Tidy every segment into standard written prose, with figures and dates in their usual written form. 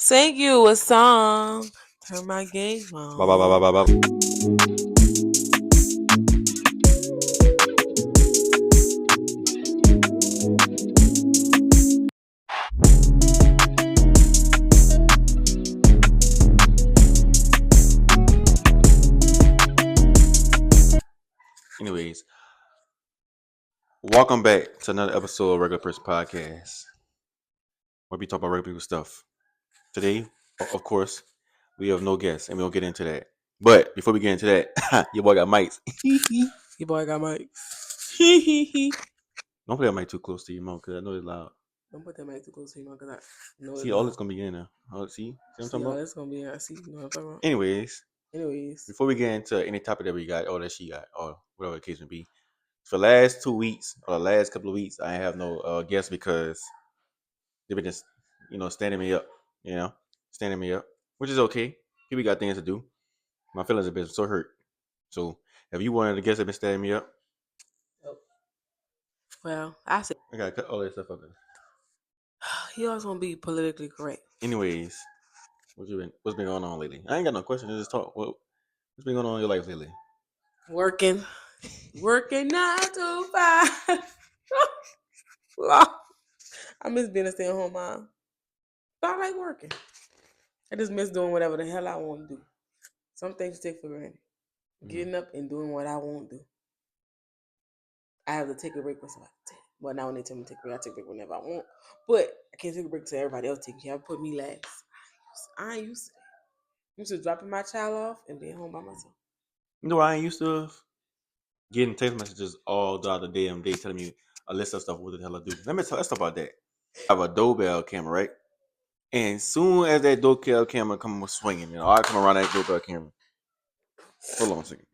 Sing you a song. Turn my game Ba, ba, ba, ba, on. ba, ba. Anyways, welcome back to another episode of Regular Person Podcast, where we talk about regular people stuff. Today, of course, we have no guests, and we'll get into that. But before we get into that, your boy got mics. Your boy got mics. Don't put that mic too close to your mouth, because I know it's loud. Don't put that mic too close to you, because I know See, it's all loud. this going to be in there. See what I'm See, talking all about? that's gonna be in. See, you know what I'm talking about. Anyways, Anyways, before we get into any topic that we got, or that she got, or whatever the case may be, for the last 2 weeks, or the last couple of weeks, I have no guests because they've been just, standing me up, standing me up, which is okay. People got things to do. My feelings have been so hurt. So, if you wanted to guess, have been standing me up, well, I said I gotta cut all that stuff up. he always gonna be politically correct. Anyways, what's been going on lately? I ain't got no question. Just talk. What's been going on in your life lately? Working 9 to 5. I miss being a stay-at-home mom. But I like working. I just miss doing whatever the hell I want to do. Some things take for granted. Getting up and doing what I want to do. I have to take a break when somebody take. Well, now when they tell me to take a break, I take a break whenever I want. But I can't take a break till everybody else taking care. I put me last. I ain't used to that. I'm used to dropping my child off and being home by myself. You know what I ain't used to? Getting text messages all throughout the damn day telling me a list of stuff what the hell I do. Let's talk about that. I have a doorbell camera, right? And soon as that doorbell camera come swinging, I come around that doorbell camera. Hold on a second.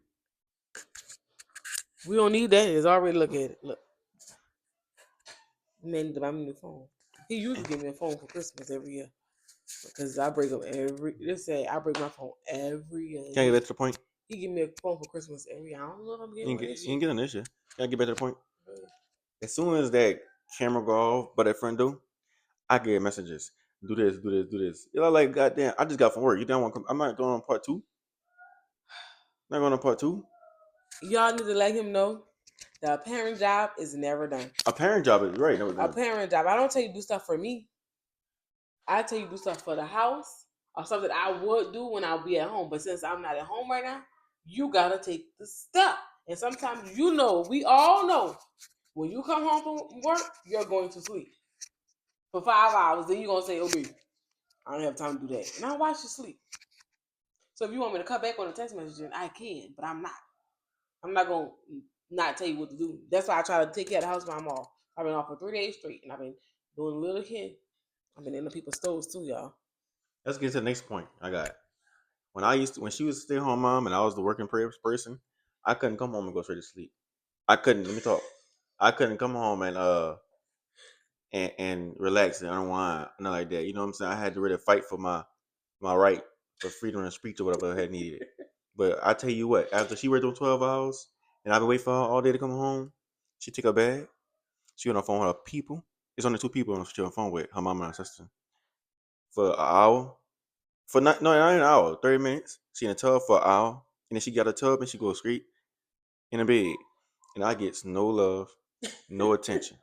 We don't need that. It's already look at it. Look. Man need to buy me a new phone. He usually give me a phone for Christmas every year. Because I break up I break my phone every year. Can I get back to the point? He give me a phone for Christmas every year. I don't know if I'm getting one this You year. ain't getting this year. Can I get back to the point? As soon as that camera go off by that friend do, I get messages. Do this, do this, do this. You're like, goddamn, I just got from work. You don't want to come? I'm not going on part 2. Not going on part 2. Y'all need to let him know that a parent job is never done. A parent job is right. A parent job. I don't tell you to do stuff for me. I tell you to do stuff for the house or something I would do when I'll be at home. But since I'm not at home right now, you gotta take the step. And sometimes we all know, when you come home from work, you're going to sleep for 5 hours. Then you're gonna say, "Oh, baby, I don't have time to do that." And I watch you sleep. So if you want me to cut back on the text messaging, I can, but I'm not. I'm not gonna not tell you what to do. That's why I try to take care of the house while I'm off. I've been off for 3 days straight, and I've been doing a little here. I've been in the people's stores too, y'all. Let's get to the next point. I got when she was a stay-at-home mom and I was the working person, I couldn't come home and go straight to sleep. I couldn't. Let me talk. I couldn't come home and relax and unwind, nothing like that. You know what I'm saying? I had to really fight for my right for freedom of speech or whatever I had needed. But I tell you what, after she worked those 12 hours and I've been waiting for her all day to come home, she took her bag. She on the phone with her people. It's only 2 people she on the phone with, her mom and her sister. For an hour. Not an hour, 30 minutes. She in the tub for an hour. And then she got a tub and she goes straight in the bed. And I get no love, no attention.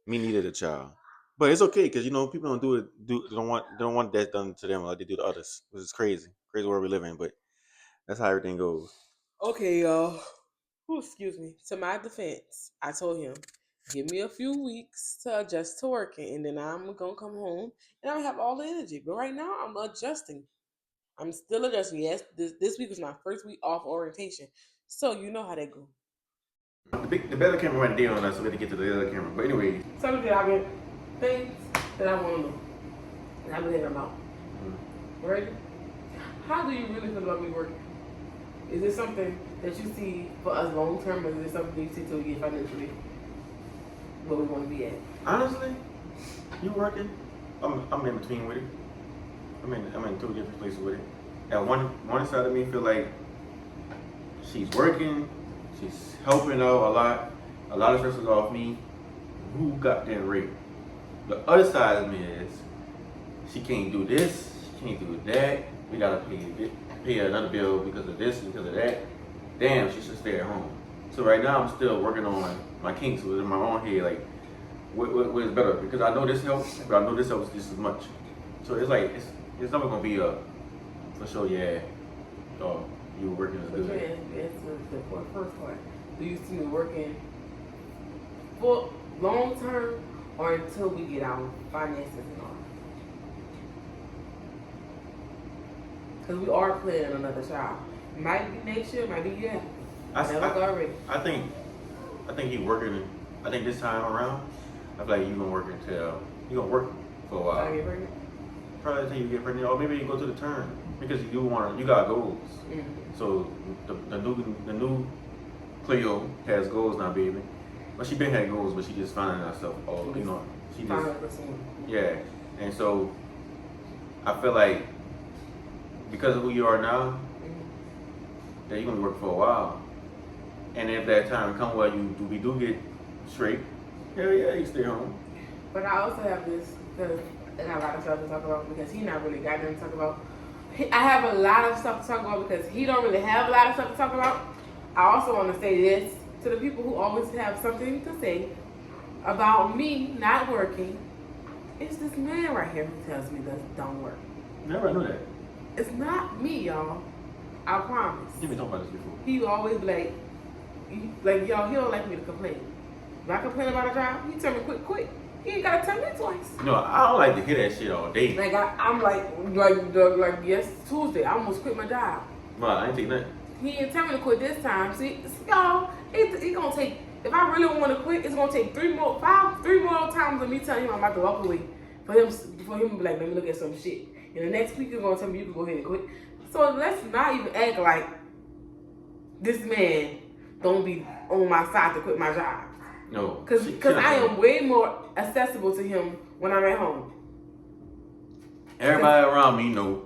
Me neither the child. But it's okay because people don't want that done to them like they do to others, which is crazy world we live in. But that's how everything goes. Okay, y'all. Excuse me. To my defense, I told him, give me a few weeks to adjust to working, and then I'm gonna come home and I'm gonna have all the energy. But right now, I'm adjusting. I'm still adjusting. Yes, this week was my first week off orientation, so you know how that goes. The better camera right there on us, so we had to get to the other camera. But anyway, Something that I've been things that I want to know, and I've been thinking about. Right? How do you really feel about me working? Is it something that you see for us long term, or is it something you see till we get financially where we want to be at? Honestly, you working? I'm in between with it. I'm in 2 different places with it. At one side of me feel like she's working, she's helping out a lot. A lot of stress is off me. Who got that rate? The other side of me is she can't do this, she can't do that. We gotta pay another bill because of this, because of that. Damn, she should stay at home. So right now I'm still working on my kinks within my own head, like what is better? Because I know this helps, but I know this helps just as much. So it's like it's never gonna be a for sure. Yeah, you were working as But good. you answered the first part. Do you see me working for long term or until we get our finances and all? Because we are planning another child. Might be next year, might be year. Never already. I think you working. I think this time around, I feel like you gonna work until you gonna work for a while. I get pregnant. Probably until you get pregnant, or maybe you go to the term because you got goals. Mm-hmm. So the new Cleo has goals now, baby. But she been had goals, but she just finding herself. She just 500%. yeah. And so I feel like because of who you are now, that you're gonna work for a while. And if that time come where we do get straight, hell yeah, you stay home. But I also have this, because I got a lot of stuff to talk about because he not really got nothing to talk about. I have a lot of stuff to talk about because he don't really have a lot of stuff to talk about. I also want to say this to the people who always have something to say about me not working. It's this man right here who tells me that don't work. Never knew that. It's not me, y'all. I promise. You've been talking about this before. He always like y'all, he don't like me to complain. If I complain about a job, he tell me quit. He ain't gotta tell me twice. No, I don't like to hear that shit all day. Like I'm like yes, Tuesday, I almost quit my job. But I ain't take nothing. He didn't tell me to quit this time. See, y'all, it gonna take. If I really want to quit, it's gonna take three more times of me telling him I'm about to walk away for him to be like, let me look at some shit. And the next week you're gonna tell me you can go ahead and quit. So let's not even act like this man don't be on my side to quit my job. No, because I am way more accessible to him when I'm at home. Everybody around me know,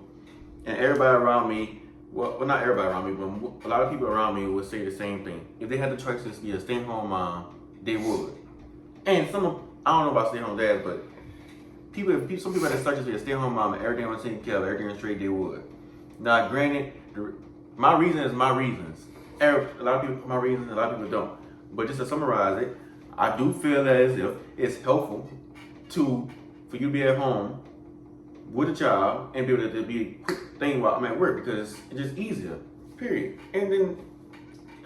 and everybody around me, well, not everybody around me, but a lot of people around me would say the same thing. If they had the choice to be a stay-at-home mom, they would. And I don't know about stay-at-home dads, but some people that start to be a stay-at-home mom and everything was taken care of, everything was straight, they would. Now, granted, my reason is my reasons. A lot of people, my reasons, a lot of people don't. But just to summarize it, I do feel as if it's helpful for you to be at home with a child and be able to be a quick thing while I'm at work because it's just easier, period. And then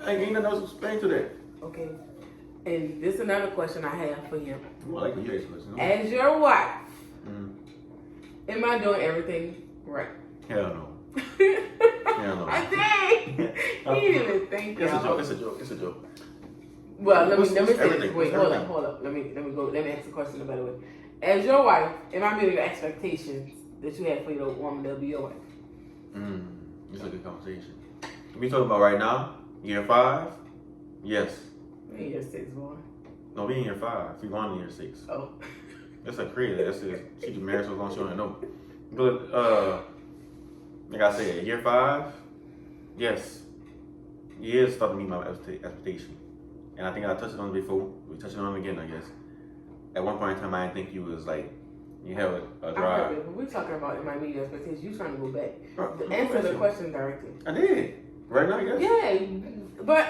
ain't nothing else to explain to that. Okay. And this is another question I have for him. Well, I like when you ask questions. As your wife, am I doing everything right? Hell no. Hell no. I did. He didn't even think that. It's a joke. Well, let me say this. everything? Wait, What's hold up. Let me ask the question a better way. As your wife, am I meeting the expectations that you had for your woman that'll be your wife? It's a good conversation. We talking about right now, year 5? Yes. In year 6, boy. No, we in year 5. We going to year 6. Oh. That's a crazy. That's it. She just married so long she don't know. But like I said, year 5, yes. Years starting to meet my expectation. And I think I touched on it before. We touched on it again, I guess. At one point in time, I didn't think you was like, you have a drive. I heard it. We're talking about it might meet your expectations. You trying to go back. Answer the question directly. I did. Right now, yes. Yeah, but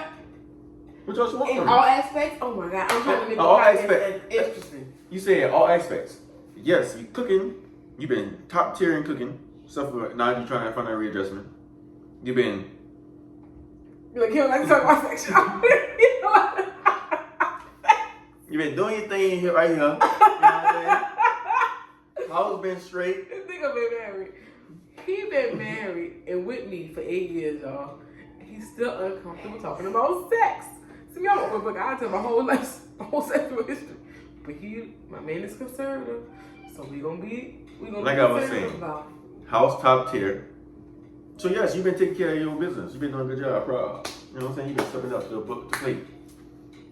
What else you want in from me? all aspects, oh my God, I'm trying to make All it aspects. interesting. You said all aspects. Yes, you cooking. You've been top tier in cooking. Stuff. Now you're trying to find that readjustment. You've been. Like, you don't like to talk about sexuality. You've been doing your thing here, right here. You know what I'm saying? House been straight. This nigga been married. He been married and with me for 8 years, y'all. He's still uncomfortable talking about sex. See, y'all open book. I tell my whole life, my whole sexual history. But my man is conservative, so we gonna be Like I was saying, about house top tier. So yes, you've been taking care of your own business. You've been doing a good job, proud. You know what I'm saying? You've been stepping up to the plate.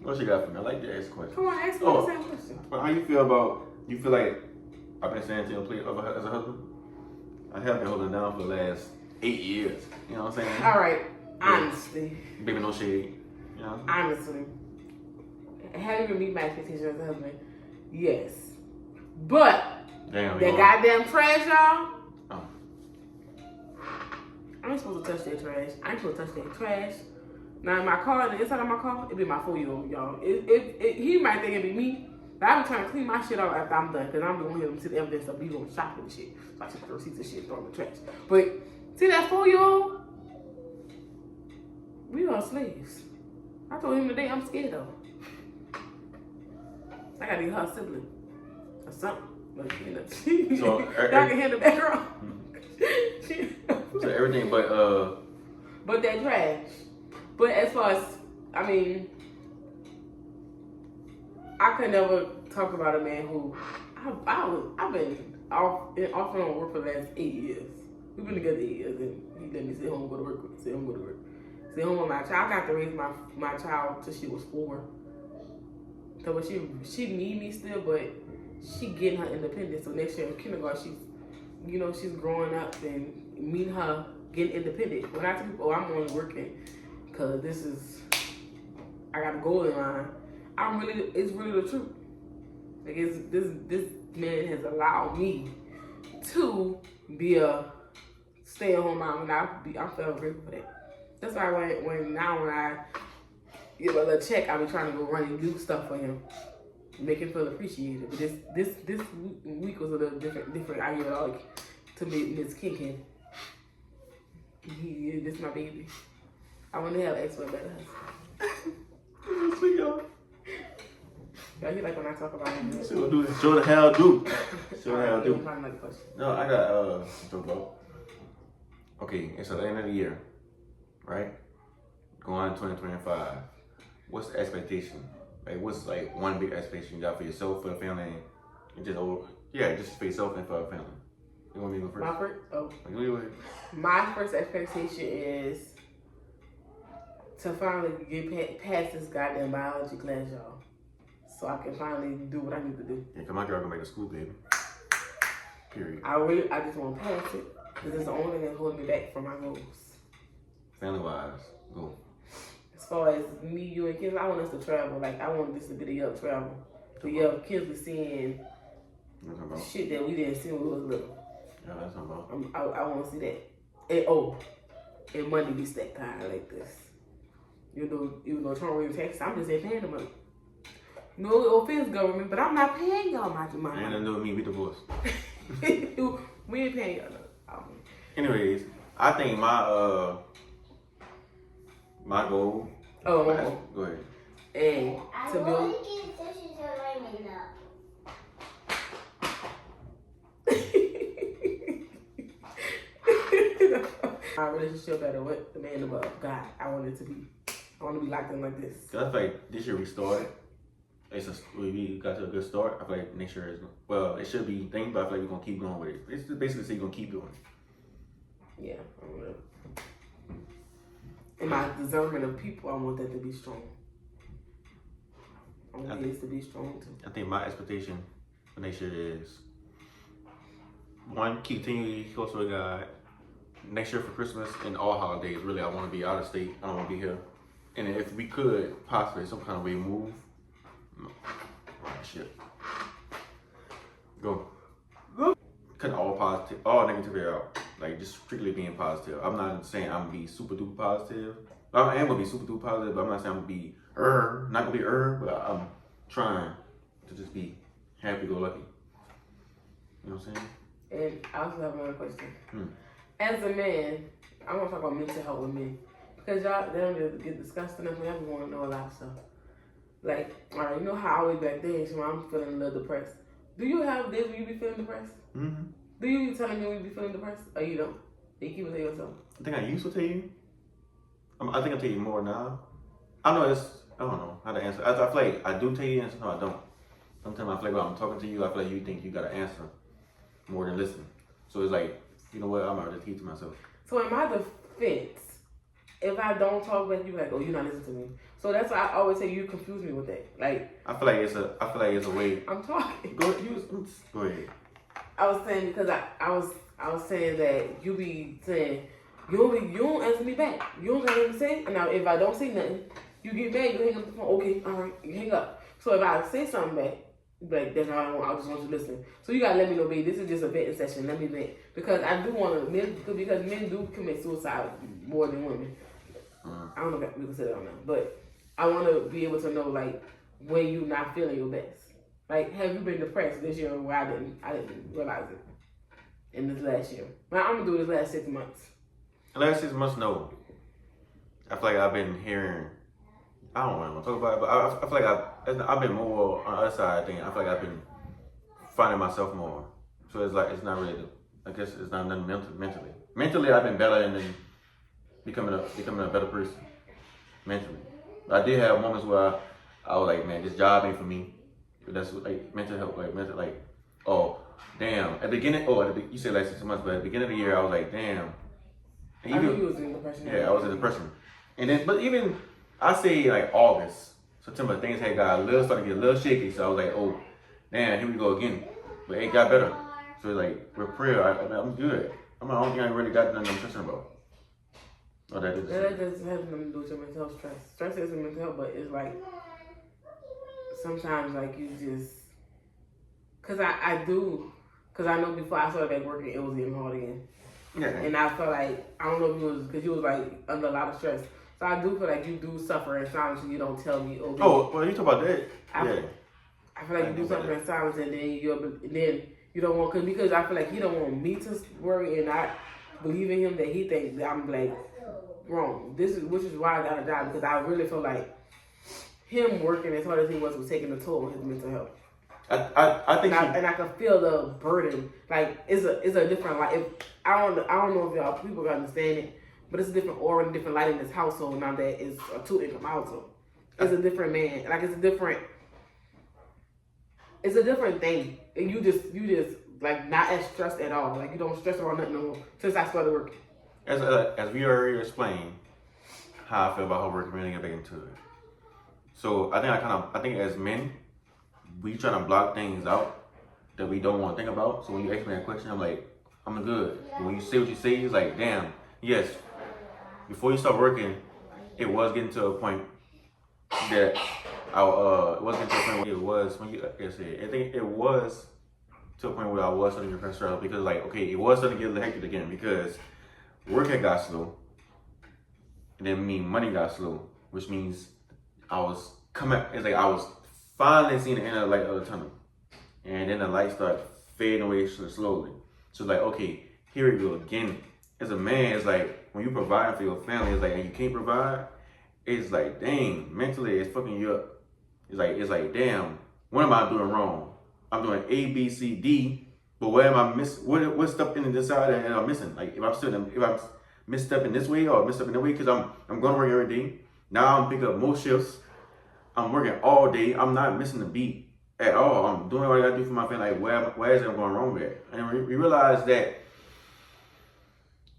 What else you got for me? I like to ask questions. Come on, ask me the same question. But how you feel like I've been standing to your plate as a husband? I have been holding down for the last 8 years. You know what I'm saying? All right, honestly. Baby, no shade. You know? Honestly. Have you meet my expectations as a husband? Yes. But Damn, that goddamn trash, y'all. Oh. I ain't supposed to touch that trash. I ain't supposed to touch that trash. Now in my car, the inside of my car, it be my 4-year-old, y'all. He might think it be me, but I be trying to clean my shit off after I'm done, because I'm the one here to the evidence of me going shopping and shit. So I took the receipts and shit and throw them in the trash. But see that 4-year-old? We are slaves. I told him today I'm scared of. I gotta get her a sibling or something. But you know, So, y'all can hear the background. So everything but that trash. But as far as, I mean, I could never talk about a man who I've been off and on work for the last 8 years. We've been together 8 years, and he let me stay home and go to work. Stay home with my child. I got to raise my child till she was 4. So but she need me still, but she getting her independence. So next year in kindergarten, she's growing up, and me and her getting independent. When I tell people, I'm only working because I got a goal in mind. It's really the truth. Like this man has allowed me to be a stay-at-home mom, and I'm feeling grateful for that. That's why when I get a little check, I be trying to go run and do stuff for him, make him feel appreciated. But this week was a little different. I give it all to Miss Kinkin. This my baby. I want to have X for a better husband. Sweet, y'all. Y'all hear like when I talk about him. Show the hell do. Show the hell do. Another question. No, I got something about. Okay, it's at the end of the year, right? Going on 2025. What's the expectation? Like, what's like one big expectation you got for yourself, for the family, and just for yourself and for the family? You want me to go first? My first expectation is to finally get past this goddamn biology class, y'all, so I can finally do what I need to do. Yeah, cause my girl gonna make a school baby. Period. I just want to pass it, because it's the only thing that's holding me back from my goals. Family wise, go. As far as me, you, and kids, I want us to travel. Like, I want this to be the young travel. So yeah, kids be seeing shit that we didn't see when we was little. Yeah, that's about. I want to see that. And money be stacked high like this. Even though Trump raised taxes, I'm just paying the money. No offense, government, but I'm not paying y'all my money. Ain't nothing to do with me. We divorced. We ain't paying y'all. Anyways, I think my goal. Go ahead. And to build. Our relationship better with the man above God. I want to be locked in like this. Cause I feel like this year we started. We got to a good start. I feel like next year it should be things, but I feel like we're gonna keep going with it. It's just basically saying you're gonna keep doing it. Yeah, I want to. In my discernment of people, I want that to be strong. I want his to be strong too. I think my expectation for next year is one, continually close with God. Next year for Christmas and all holidays, really, I want to be out of state. I don't want to be here. And if we could possibly some kind of way move, shit, go. Cut all negativity out. Like just strictly being positive. I'm not saying I'm gonna be super duper positive. I am gonna be super duper positive, but I'm not saying I'm gonna be not gonna be but I'm trying to just be happy go lucky. You know what I'm saying? And I also have another question. As a man, I want to talk about mental health with men. Because y'all, they don't get discussed enough, and I want to know a lot of stuff. Like, all right, you know how I always back then, so I'm feeling a little depressed. Do you have days when you be feeling depressed? Mm-hmm. Do you be telling me when you be feeling depressed? Or you don't? You keep it to yourself? I think I used to tell you. I think I tell you more now. I don't know how to answer. I feel like I do tell you, and sometimes I don't. Sometimes I feel like when I'm talking to you, I feel like you think you got to answer more than listen. So it's like, you know what, I'm going to just keep to myself. So in my defense, if I don't talk back, you're like, oh, you're not listening to me. So that's why I always say you confuse me with that. Like, I feel like it's a way. I'm talking. Go ahead. I was saying because I was saying that you be saying you don't answer me back. You don't got nothing to say. And now if I don't say nothing, you get mad. You hang up the phone. Okay, all right, you hang up. So if I say something back, Like that's all I want. I just want you to listen. So you gotta let me know, baby. This is just a vetting session. Let me vent because I do want to because men do commit suicide more than women. I don't know if we can say that or not, but I want to be able to know like when you not feeling your best. Like, have you been depressed this year? Where I didn't realize it in this last year. But I'm gonna do this last 6 months. The last 6 months, no. I feel like I've been hearing. I don't want to talk about it, but I feel like I've been more on the other side. I think I feel like I've been finding myself more. So it's like it's not really. I guess it's not nothing mentally. Mentally, I've been better and then becoming a better person. Mentally, but I did have moments where I was like, man, this job ain't for me. That's like mental health, like mental, like, oh, damn. At the beginning, you said like 6 months, but at the beginning of the year, I was like, damn. And I knew you was in depression. Yeah, I was in depression. And then, but even, I say like August, September, things had got starting to get a little shaky. So I was like, oh, damn, here we go again. But it got better. So like, with prayer, I'm good. I don't think I really got nothing I'm stressing about. Oh, that just has nothing to do with your mental health. Stress isn't mental health, but it's like, sometimes like you just, cause I know before I started like working, it was getting hard again. Yeah. And I felt like, I don't know if it was because you was like under a lot of stress. So I do feel like you do suffer in silence and you don't tell me. Oh, well, you talk about that. Yeah. I feel like you do suffer in silence and then you don't want, because I feel like he don't want me to worry and I believe in him that he thinks that I'm like wrong. Which is why I got a job, because I really feel like him working as hard as he was taking a toll on his mental health. I think and I can feel the burden. Like it's a different light. I don't know if y'all people can understand it, but it's a different aura and different light in this household now that it's a 2-income household. It's a different man. Like it's a different thing. And you just like not as stressed at all. Like you don't stress about nothing no more since I started working. As we already explained how I feel about her work, really get back into it. So I think as men, we trying to block things out that we don't want to think about. So when you ask me that question, I'm like, I'm good. But when you say what you say, it's like, damn, yes. Before you start working, it was getting to a point that it was getting to a point where it was when you, like I said, I think it was to a point where I was starting to get frustrated because like, okay, it was starting to get a little hectic again because work had got slow. And then money got slow, which means I was finally seeing the end of the light of the tunnel. And then the light started fading away slowly. So like, okay, here we go again. As a man, it's like, when you provide for your family, it's like, and you can't provide, it's like, dang, mentally it's fucking you up. It's like, damn, what am I doing wrong? I'm doing A, B, C, D, but where am I missing? What stuff in this side that I'm missing? Like, if I'm misstepping this way or misstepping that way, because I'm going to work every day. Now I'm picking up more shifts. I'm working all day. I'm not missing the beat at all. I'm doing what I gotta do for my family. Like, where is it going wrong with it? And we realize that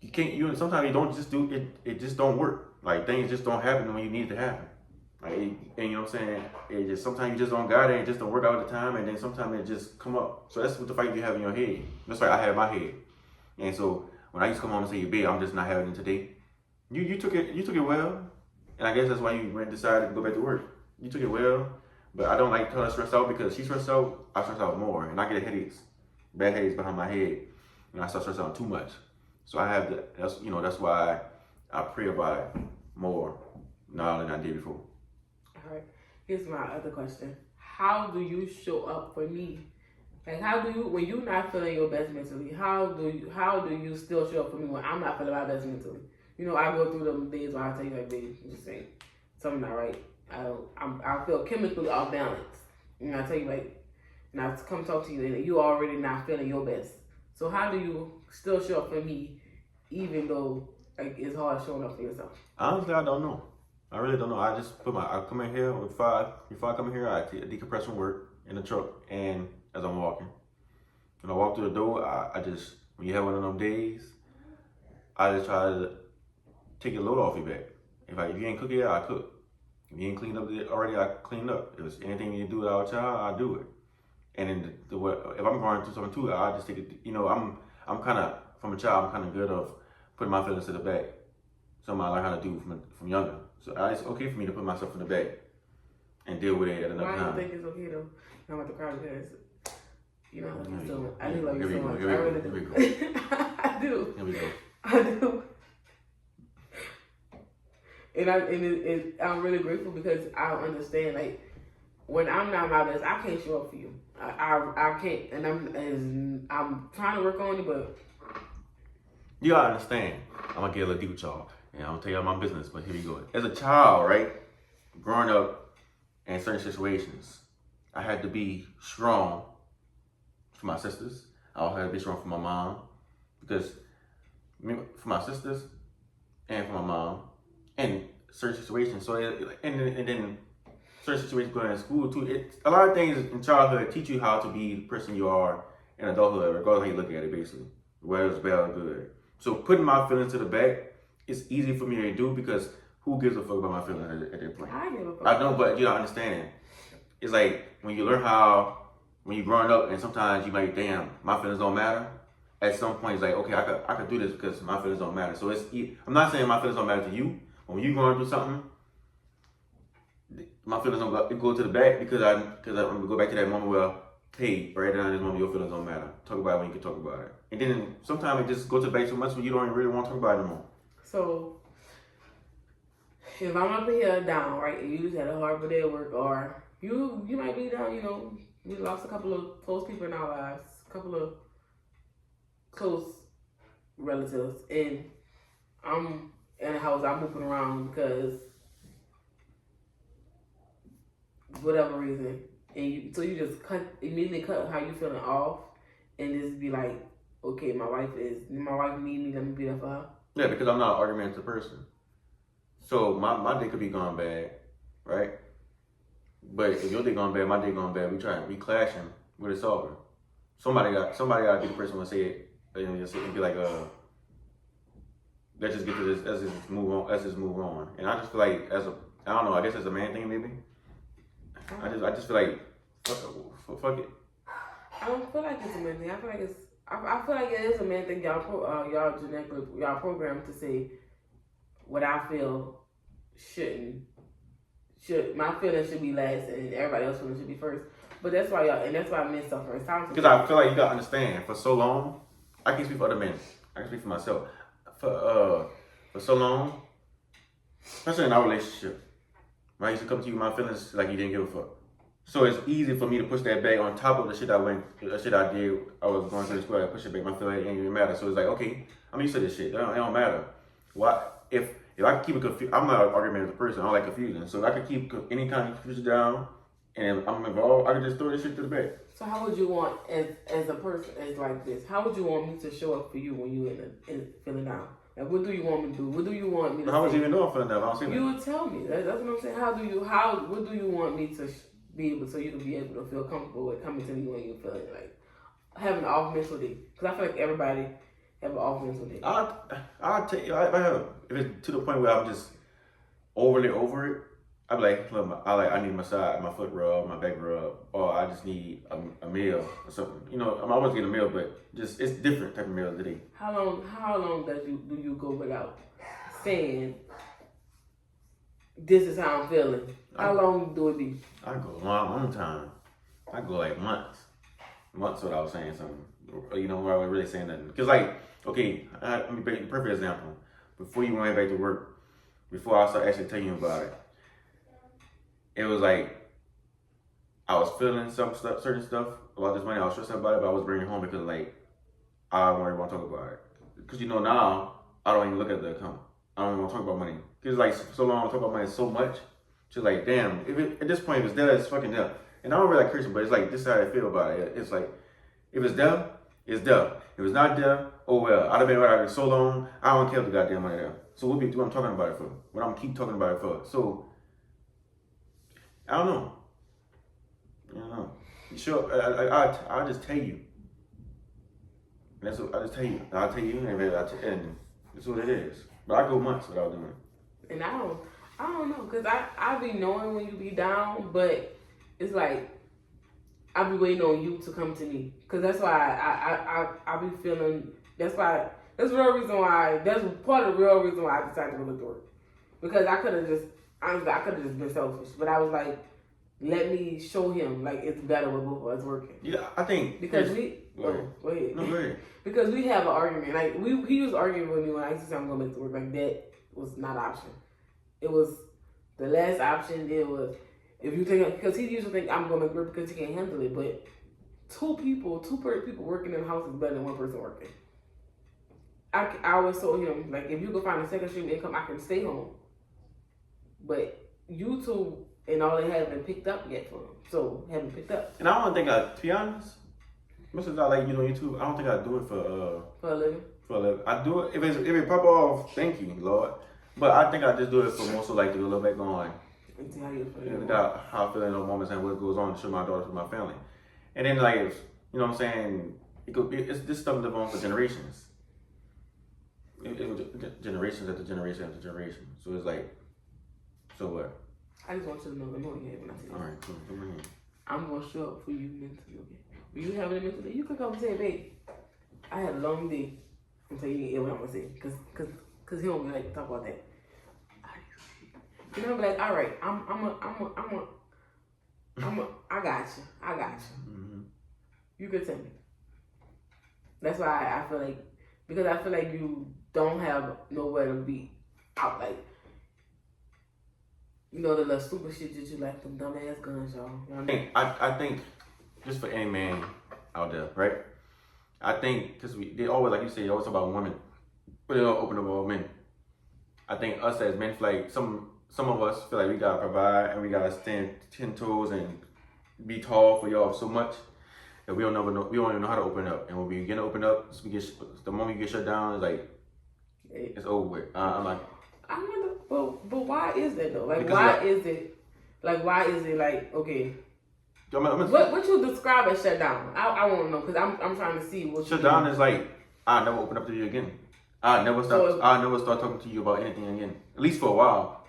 you can't. Sometimes you don't just do it. It just don't work. Like things just don't happen when you need it to happen. Like, and you know what I'm saying? It just sometimes you just don't got it. It just don't work out at the time, and then sometimes it just come up. So that's what the fight you have in your head. That's like I have in my head. And so when I used to come home and say, "Babe, I'm just not having it today," you took it well, and I guess that's why you decided to go back to work. You took it well, but I don't like her stressed out because she's stressed out, I stress out more, and I get headaches, bad headaches behind my head, and I start stressing out too much. So I have that's why I pray about it more now than I did before. All right, here's my other question: how do you show up for me? Like, how do you, when you're not feeling your best mentally, how do you still show up for me when I'm not feeling my best mentally? You know, I go through them days where I tell you like, babe, I'm just saying something not right. I feel chemically off balance. And I tell you like, and I come talk to you and you already not feeling your best. So how do you still show up for me, even though like it's hard showing up for yourself? Honestly, I don't know. I really don't know. I just I come in here before I come in here, I decompress from work in the truck, and as I'm walking, when I walk through the door, I just, when you have one of them days, I just try to take your load off your back. If you ain't cook yet, I cook. If you ain't cleaned up already, I clean up. If there's anything you do without a child, I do it. And then if I'm going through something too, I just take it. You know, I'm kind of, from a child, I'm kind of good of putting my feelings to the back. Something I learned how to do from younger. So it's okay for me to put myself in the back. and deal with it at another Why do time. you think it's okay though? I'm about to cry because you know I love you so much. I Here do love you we so go, much. here I we really go, here do. we go. I do. Here we go. I do. And I'm really grateful because I understand like when I'm not my best, I can't show up for you. I can't, and I'm trying to work on it, but You gotta understand. I'm gonna get a little deep with y'all, and I'm gonna tell y'all my business. But here we go. As a child, right, growing up in certain situations, I had to be strong for my sisters. I also had to be strong for my mom because for my sisters and for my mom, and certain situations. So and then certain situations going to school too. A lot of things in childhood teach you how to be the person you are in adulthood, regardless of how you look at it, basically, whether it's bad or good. So putting my feelings to the back is easy for me to do because who gives a fuck about my feelings at that point? I give a fuck. I know, but you don't understand. It's like when you learn how, when you're growing up, and sometimes you might, damn, my feelings don't matter. At some point, it's like, okay, I could do this because my feelings don't matter. So I'm not saying my feelings don't matter to you. When you're going through something, my feelings don't go to the back because I'm gonna go back to that moment where, hey, right now in this moment, your feelings don't matter. Talk about it when you can talk about it. And then sometimes it just goes to the back so much when you don't really want to talk about it anymore. So if I'm up here down, right, and you just had a horrible day at work, or you might be down, you know, we lost a couple of close people in our lives, a couple of close relatives, and I'm in a house, I'm moving around because whatever reason, and so you just immediately cut how you feeling off, and just be like, okay, my wife need me, let me be there for her. Yeah, because I'm not an argumentative person. So my day could be going bad, right? But if your day going bad, my day going bad, we clashing with a solver. Somebody got to be the person to say it and just be like, let's just get to this, let's just move on. And I just feel like I don't know, I guess as a man thing maybe. I just feel like fuck it. I don't feel like it's a man thing. I feel like it is a man thing. Y'all genetically, y'all programmed to say what I feel my feelings should be last and everybody else's feelings should be first. But that's why men suffer. Because I feel like you gotta understand, for so long, I can't speak for other men. I can speak for myself. For so long, especially in our relationship, right? I used to come to you with my feelings like you didn't give a fuck. So it's easy for me to push that back on top of the shit I did. I was going through the school, I push it back. My feelings ain't even matter. So it's like, okay, I'm used to this shit. It don't matter. Why? If I can keep it confused, I'm not an argumentative person. I don't like confusion. So if I can keep any kind of confusion down and I'm involved, I can just throw this shit to the back. So how would you want, as a person, as like this, how would you want me to show up for you when you in feeling down? Like, what do you want me to do? What do you want me to How would say? you even know I'm feeling down? I don't see that. You would tell me. That's what I'm saying. What do you want me to be able, so you can be able to feel comfortable with coming to me when you're feeling like having an off mental day? Because I feel like everybody have an off mental day. I'll tell you, if it's to the point where I'm just overly over it, I'd be like, look, I need my foot rub, my back rub, or I just need a meal or something. You know, I'm always getting a meal, but just it's different type of meals today. How long do you go without saying this is how I'm feeling? How long do it be? I go a long time. I go like months. Months without saying something. You know, where I was really saying nothing. Because like, okay, let me make a perfect example. Before you went back to work, before I started actually telling you about it, it was like I was feeling certain stuff about this money. I was stressed out about it, but I was bringing it home because like I don't really want to talk about it. Because you know now I don't even look at the account. I don't even want to talk about money. Because like so long I talk about money so much. Just like damn, at this point if it's there, it's fucking there. And I don't really like cursing, but it's like this is how I feel about it. It's like if it's there, it's there. If it's not there, oh well. I've been right so long. I don't care if the goddamn money there. So what I'm talking about it for? What I'm keep talking about it for? So. I don't know. Sure, I'll just tell you. That's what I just tell you. I'll tell you, and that's what it is. But I go months without doing it. And I don't know, cause I be knowing when you be down, but it's like I be waiting on you to come to me, cause that's why I be feeling. That's part of the real reason why I decided to go to work, because I could have just been selfish, but I was like, let me show him like it's better with both of us working. Yeah, I think Because we go ahead. No, go ahead. Because we have an argument. Like he was arguing with me when I used to say I'm gonna make it work. Like that was not an option. It was the last option. It was if you think because he used to think I'm gonna make it work because he can't handle it. But two people working in the house is better than one person working. I always told him like if you can find a second stream income, I can stay home. But YouTube and all they haven't picked up yet for him. So haven't picked up. And I don't think to be honest, much as I like you on YouTube, I don't think I do it for a living. For a living, I do it if it pop off. Thank you, Lord. But I think I just do it for more so like to go back on. And see how you feel. How I feel in those moments and what goes on to show my daughter, to my family, and then like you know what I'm saying, it's this stuff live on for generations. Generations after generation after generation. So it's like, so what? I just want you to know the more you have when I say that. All right, cool. Come on here. I'm gonna show up for you mentally. Okay? When you having a mental day, you can come and say, "Babe, I had a long day." Until you get what I'm gonna say, cause he don't like to talk about that. You know, I'm like, all right, I got you. Mm-hmm. You could tell me. That's why I feel like, because I feel like you don't have nowhere to be out, like, you know, the little stupid shit that you like, them dumbass guns, y'all. You know I think, just for any man out there, right? I think, because they always, like you say, they always talk about women, but they don't open up about men. I think us as men, feel like some of us feel like we gotta provide and we gotta stand 10 toes and be tall for y'all so much that we don't even know how to open up. And when we get to open up, the moment you get shut down, it's like, it's over with. I'm like, I wonder, but why is that though? Like, why is it like, okay, what you describe as shut down? I want to know, because I'm trying to see what shut down is like, I'll never open up to you again. I'll never start talking to you about anything again, at least for a while.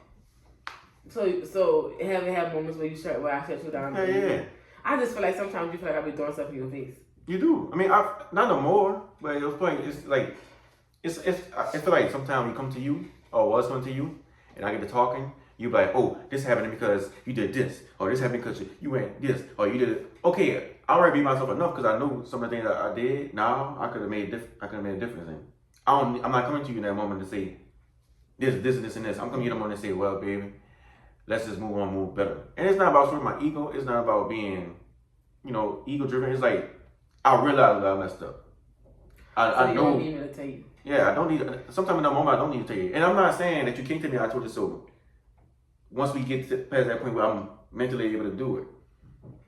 So haven't had moments where I shut you down? Yeah. I just feel like sometimes you feel like I be throwing stuff in your face. You do. I mean, not no more, but it was playing. It's like, I feel like sometimes we come to you, or was coming to you, and I get to talking, you be like, oh, this happened because you did this, or this happened because you went this, or you did it. Okay, I already beat myself enough because I know some of the things that I did. Now I could have made a difference in. I'm not coming to you in that moment to say this, and this. I'm coming to you in the moment to say, well, baby, let's just move on, move better. And it's not about showing my ego. It's not about being, ego driven. It's like, I realize that I messed up. I know. You don't need me to tell you. Yeah, I don't need. Sometimes in that moment, I don't need to tell you. And I'm not saying that you can't tell me I told you so. Once we get past that point where I'm mentally able to do it,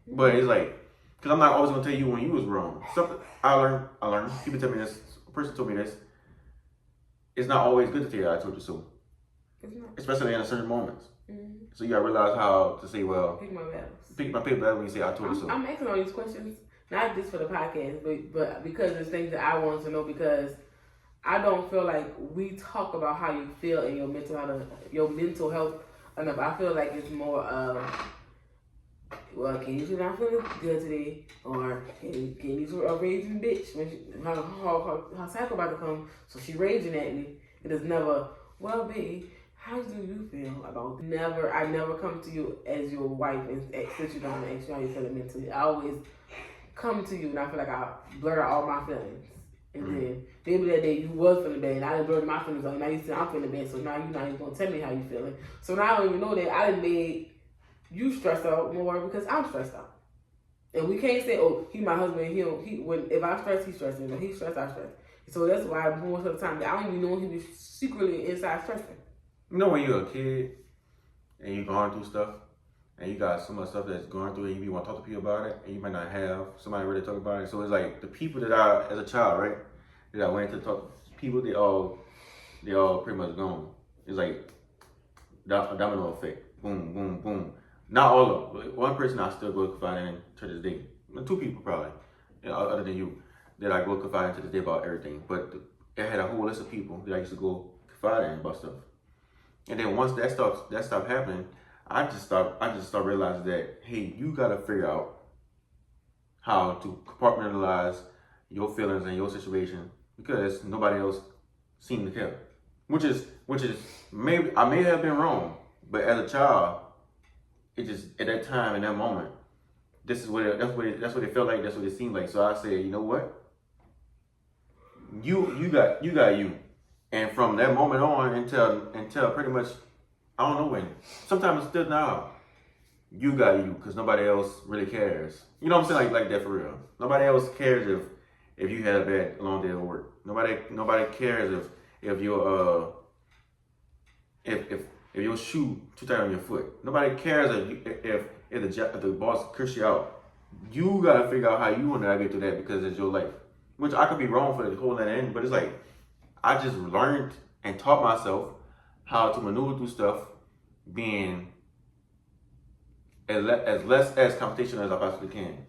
but it's like, because I'm not always gonna tell you when you was wrong. Something I learned. People tell me this. A person told me this. It's not always good to tell you I told you so. It's not. Especially in certain moments. Mm-hmm. So you gotta realize how to say, well, pick my battles. Pick my battles when you say I told you so. I'm asking all these questions not just for the podcast, but because there's things that I want to know, because I don't feel like we talk about how you feel in your mental health enough. I feel like it's more well, can you not feeling good today, or can you a raging bitch when her cycle about to come, so she raging at me. It is never, well, babe, how do you feel about it? I never come to you as your wife and sit you down and ask you how you feeling mentally. I always come to you and I feel like I blur out all my feelings. And then maybe that day you was feeling bad and I done blurred my feelings out, and now you say I'm feeling bad, so now you're not even gonna tell me how you feeling. So now I don't even know that I done made you stressed out more because I'm stressed out. And we can't say, oh, he my husband, if I stress, he stressing, when he stressed, I stress. So that's why most of the time I don't even know he was secretly inside stressing. You know when you're a kid and you're going through stuff and you got so much stuff that's going through and you want to talk to people about it and you might not have somebody really talk about it. So it's like the people that as a child, right, that I went to talk, people, they all pretty much gone. It's like a domino effect. Boom, boom, boom. Not all of them. One person I still go confide in to this day. 2 people probably, other than you, that I go confide in to this day about everything. But it had a whole list of people that I used to go confide in about stuff. And then once that stopped happening, I just start realizing that, hey, you gotta figure out how to compartmentalize your feelings and your situation, because nobody else seemed to care. Which is maybe I may have been wrong, but as a child, it just at that time, in that moment, this is what that's what it felt like. That's what it seemed like. So I said, you know what? You got you, and from that moment on until pretty much I don't know when. Sometimes it's still now. You got you, because nobody else really cares. You know what I'm saying? Like that for real. Nobody else cares if you had a bad long day of work. Nobody cares if your if your shoe too tight on your foot. Nobody cares if the boss curse you out. You gotta figure out how you want to navigate through that because it's your life. Which I could be wrong for holding that in, but it's like I just learned and taught myself how to maneuver through stuff, being as less as confrontational as I possibly can.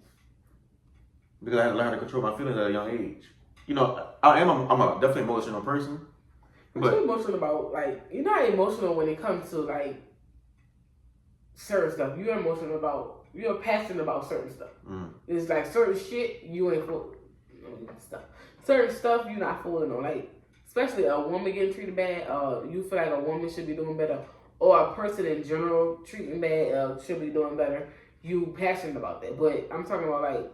Because I had to learn how to control my feelings at a young age. You know, I'm a definitely emotional person. But you're emotional about, like, you're not emotional when it comes to, like, certain stuff. You're passionate about certain stuff. It's like certain shit you ain't for stuff. Certain stuff you're not fooling on. Like, especially a woman getting treated bad, you feel like a woman should be doing better, or a person in general treating bad should be doing better. You passionate about that. But I'm talking about, like,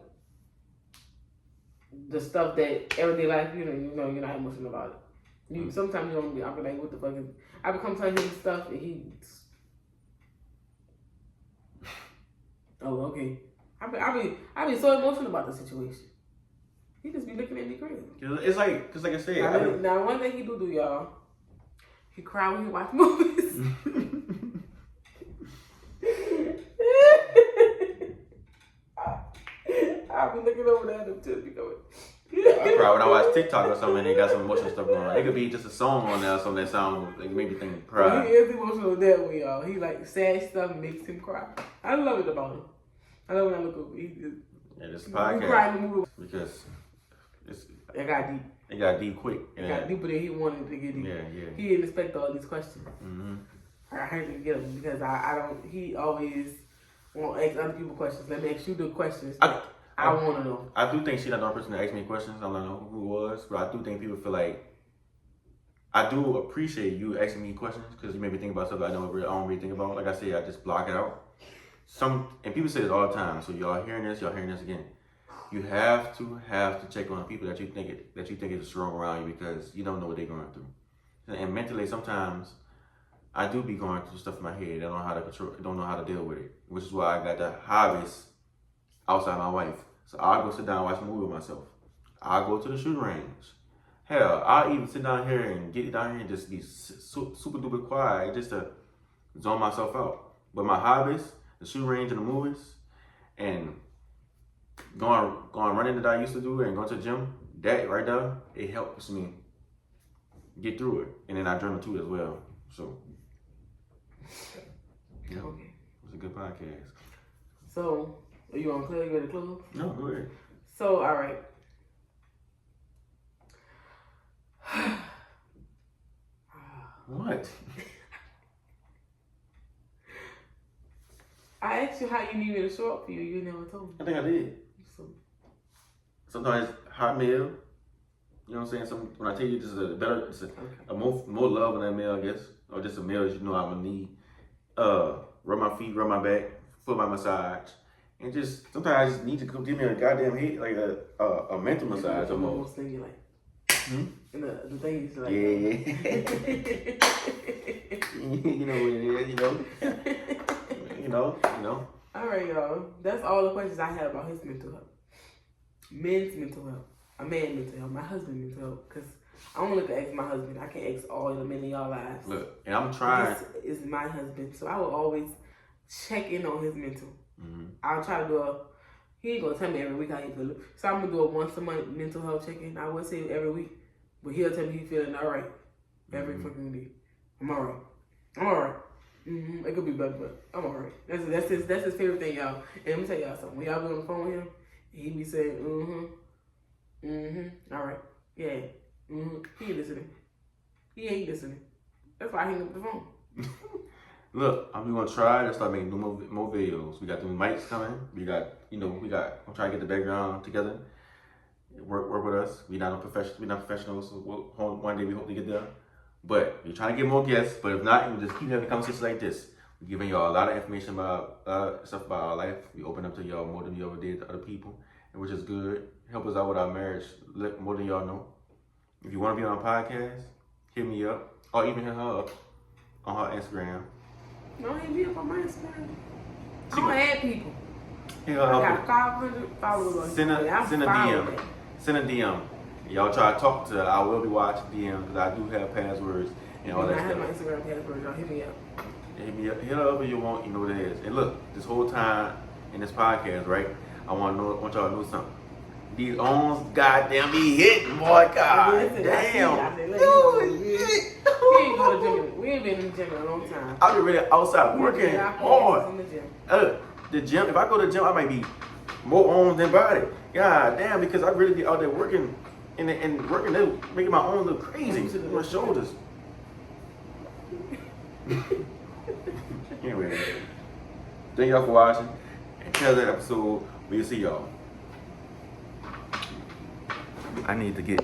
the stuff that everyday life, you know you're not emotional about it. Sometimes you don't be. I'll be like, what the fuck is? I become telling him stuff, and he. Oh, okay. I be so emotional about the situation. He just be looking at me crazy. It's like, cause like I said. Now one thing he do, y'all. He cry when he watch movies. I'll be looking over there at him too. I cry when I watch TikTok or something and they got some emotional stuff going on. It could be just a song on there or something that sounds like make me think and cry. Well, he is emotional that way, y'all. He like sad stuff makes him cry. I love it about him. I love when I look over. He just this podcast. He cried in the movie because it got deep. It got deep quick. It got deeper than he wanted to get deep. Yeah. He didn't expect all these questions. I had to get him because I don't. He always won't ask other people questions. Let me ask you the questions. I want to know. I do think she's not the only person that asked me questions. I don't know who it was, but I do think people feel like I do appreciate you asking me questions because you made me think about stuff I don't really think about. Like I said, I just block it out. And people say this all the time. So y'all hearing this again. You have to check on the people that you think is strong around you because you don't know what they're going through. And mentally, sometimes I do be going through stuff in my head. I don't know how to control. Don't know how to deal with it. Which is why I got the hobbies outside my wife. So I'll go sit down and watch a movie with myself. I'll go to the shooting range. Hell, I'll even sit down here and get down here and just be super duper quiet just to zone myself out. But my hobbies, the shooting range and the movies, and going running that I used to do and going to the gym, that right there, it helps me get through it. And then I journal too as well. So, yeah, okay. It's a good podcast. So, are you on clear? You ready to close? No, go ahead. So, all right. What? I asked you how you need me to show up for you. You never told me. I think I did. Sometimes hot meal. You know what I'm saying? When I tell you this is a more love in that meal, I guess, or just a meal that you know I'm gonna need. Rub my feet, rub my back, foot my massage, and just sometimes I just need to give me a goddamn hit, like a mental massage almost. Thing you like. And the thing is like. Yeah. You know what it is. You know. All right, y'all. That's all the questions I have about his mental health. Men's mental health. A man's mental health. My husband's mental health. Because I don't look to ask my husband. I can't ask all the men in y'all lives. Look, and I'm trying. This is my husband. So I will always check in on his mental. I'll try to do he ain't going to tell me every week how he feeling. So I'm going to do a once a month mental health check-in. I would say every week. But he'll tell me he's feeling all right. Every fucking week. I'm all right. It could be better, but I'm all right. That's his favorite thing, y'all. And let me tell y'all something. When y'all be on the phone with him, he be saying, all right, yeah, He ain't listening. That's why I hang up the phone. Look, I'm gonna try to start making more videos. We got the mics coming. I'm trying to get the background together. Work with us. We're not professionals. So one day we hope to get there. But we're trying to get more guests. But if not, we'll just keep having conversations like this. We're giving y'all a lot of information about stuff about our life. We open up to y'all more than we ever did to other people, and which is good. Help us out with our marriage more than y'all know. If you want to be on a podcast, hit me up, or even hit her up on her Instagram. Don't hit me up on my Instagram. I don't add people. Hit her I up. got 500 followers. Send a DM. Send a DM. Y'all try to talk to her. I will be watching DMs because I do have passwords and all that I have stuff. my Instagram password. Y'all hit me up. Hit her up if you want. You know what it is. And look, this whole time in this podcast, right? I want y'all to know something. These arms, goddamn, be hitting, boy. God damn. We ain't been in the gym in a long time. I've been really outside working hard. In the gym. The gym. If I go to the gym, I might be more arms than body. God damn, because I really be out there working and working, making my arms look crazy. My shoulders. Anyway, thank y'all for watching. Until that episode, we'll see y'all. I need to get